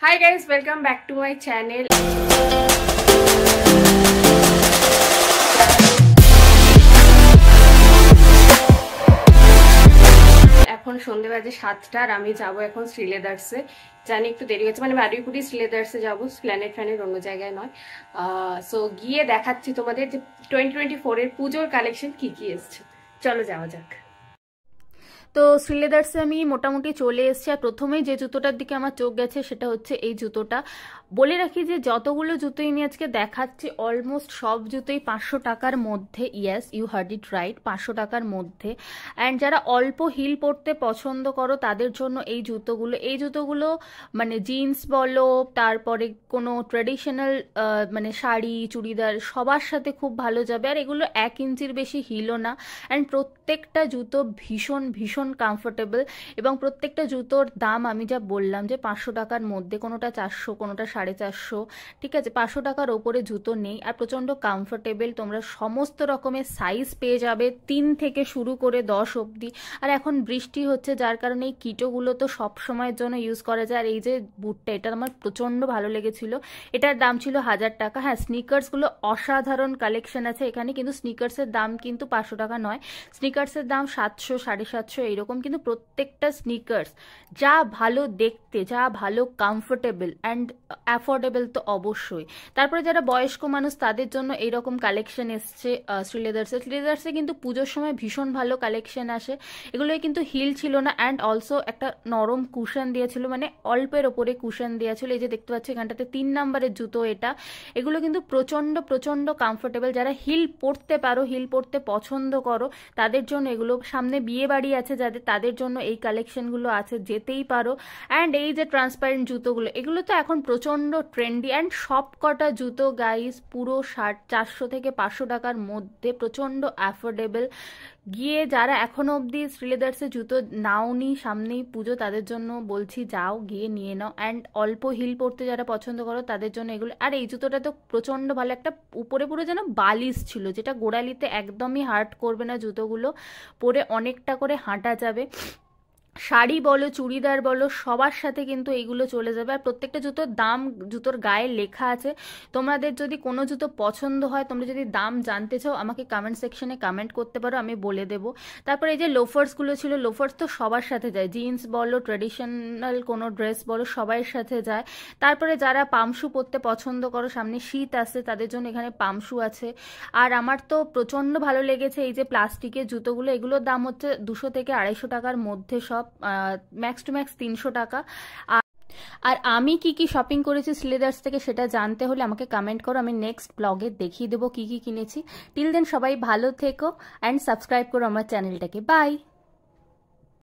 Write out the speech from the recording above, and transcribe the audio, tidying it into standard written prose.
Hi guys, welcome back to my channel. এখন সন্ধ্যে বাজে 7টা আর আমি যাবো এখন শ্রীলেদার্সে। জানি একটু দেরি হচ্ছে, মানে মারিপুরি শ্রীলেদার্সে যাবো, প্ল্যানেট ফ্যানের অন্য জায়গায় নয়। সো গিয়ে দেখাচ্ছি তোমাদের যে 2024 এর পুজোর কালেকশন কি কি এসছে। চলো যাওয়া যাক। তো শ্রীলেদার্সে আমি মোটামুটি চলে এসেছি। আর প্রথমেই যে জুতোটার দিকে আমার চোখ গেছে সেটা হচ্ছে এই জুতোটা। বলে রাখি যে যতগুলো জুতোই আমি আজকে দেখাচ্ছি অলমোস্ট সব জুতোই 500 টাকার মধ্যে। Yes, you heard it right, 500 টাকার মধ্যে। অ্যান্ড যারা অল্প হিল পরতে পছন্দ করো তাদের জন্য এই জুতোগুলো মানে জিন্স বলো, তারপরে কোনো ট্র্যাডিশনাল মানে শাড়ি চুড়িদার সবার সাথে খুব ভালো যাবে। আর এগুলো 1 ইঞ্চির বেশি হিলও না। অ্যান্ড প্রত্যেকটা জুতো ভীষণ ভীষণ কমফোর্টেবল। এবং প্রত্যেকটা জুতোর দাম আমি যা বললাম যে 500 টাকার মধ্যে, কোনোটা 400, কোনোটা 450, ঠিক আছে, 500 টাকার ওপরে জুতো নেই। আর প্রচণ্ড কমফোর্টেবল, তোমরা সমস্ত রকমের সাইজ পেয়ে যাবে, 3 থেকে শুরু করে 10 অবধি। আর এখন বৃষ্টি হচ্ছে যার কারণে এই কিটোগুলো তো সব সময়ের জন্য ইউজ করা যায়। আর এই যে বুটটা, এটা আমার প্রচণ্ড ভালো লেগেছিল। এটার দাম ছিল 1000 টাকা। হ্যাঁ, স্নিকার্সগুলো অসাধারণ কালেকশন আছে এখানে, কিন্তু স্নিকার্সের দাম কিন্তু 500 টাকা নয়। স্নিকার্সের দাম 700, 750 এইরকম। কিন্তু প্রত্যেকটা স্নিকার্স যা ভালো দেখতে, যা ভালো কমফোর্টেবল অ্যান্ড অ্যাফোর্ডেবল তো অবশ্যই। তারপরে যারা বয়স্ক মানুষ তাদের জন্য এইরকম কালেকশন এসছে শ্রীলেদার্সে কিন্তু পুজোর সময় ভীষণ ভালো কালেকশন আসে। এগুলোই কিন্তু হিল ছিল না। অ্যান্ড অলসো একটা নরম কুশন দিয়েছিল, মানে অল্পের ওপরে কুশন দিয়েছিল। এই যে দেখতে পাচ্ছ এখানটাতে 3 নাম্বারের জুতো এটা। এগুলো কিন্তু প্রচণ্ড প্রচণ্ড কমফোর্টেবল। যারা হিল পরতে পারো, হিল পরতে পছন্দ করো তাদের জন্য এগুলো। সামনে বিয়ে বাড়ি আছে যাদের, তাদের জন্য এই কালেকশনগুলো আছে, যেতেই পারো। অ্যান্ড এই যে ট্রান্সপারেন্ট জুতোগুলো, এগুলো তো এখন প্রচণ্ড ট্রেন্ডি। অ্যান্ড সব কটা জুতো গাইস পুরো 400 থেকে 500 টাকার মধ্যে, প্রচণ্ড অ্যাফোর্ডেবল। গিয়ে যারা এখনো অবধি শ্রীলেদার্সে জুতো নাওনি, সামনেই পুজো, তাদের জন্য বলছি যাও, গিয়ে নিয়ে নাও। অ্যান্ড অল্প হিল পরতে যারা পছন্দ করো তাদের জন্য এগুলো। আর এই জুতোটা তো প্রচণ্ড ভালো, একটা উপরে পুরো যেন বালিশ ছিল, যেটা গোড়ালিতে একদমই হার্ট করবে না। জুতোগুলো পরে অনেকটা করে হাঁটা যাবে। শাড়ি বলো চুড়িদার বলো সবার সাথে কিন্তু এইগুলো চলে যাবে। আর প্রত্যেকটা জুতোর দাম জুতোর গায়ে লেখা আছে। তোমাদের যদি কোনো জুতো পছন্দ হয়, তোমরা যদি দাম জানতে চাও আমাকে কমেন্ট সেকশনে কমেন্ট করতে পারো, আমি বলে দেবো। তারপরে এই যে লোফার্সগুলো ছিল, লোফার্স তো সবার সাথে যায়, জিন্স বলো ট্রেডিশনাল কোনো ড্রেস বলো সবার সাথে যায়। তারপরে যারা পামশু পরতে পছন্দ করো, সামনে শীত আসছে, তাদের জন্য এখানে পামশু আছে। আর আমার তো প্রচণ্ড ভালো লেগেছে এই যে প্লাস্টিকের জুতোগুলো। এগুলোর দাম হচ্ছে 200 থেকে 250 টাকার মধ্যে সব, ম্যাক্স টু ম্যাক্স 300 টাকা। আর আমি কি কি শপিং করেছি শ্রীলেদার্স থেকে সেটা জানতে হলে আমাকে কমেন্ট করো, আমি নেক্সট ব্লগে দেখিয়ে দেবো কি কি কিনেছি। টিল দেন সবাই ভালো থেকো অ্যান্ড সাবস্ক্রাইব করো আমার চ্যানেলটাকে। বাই।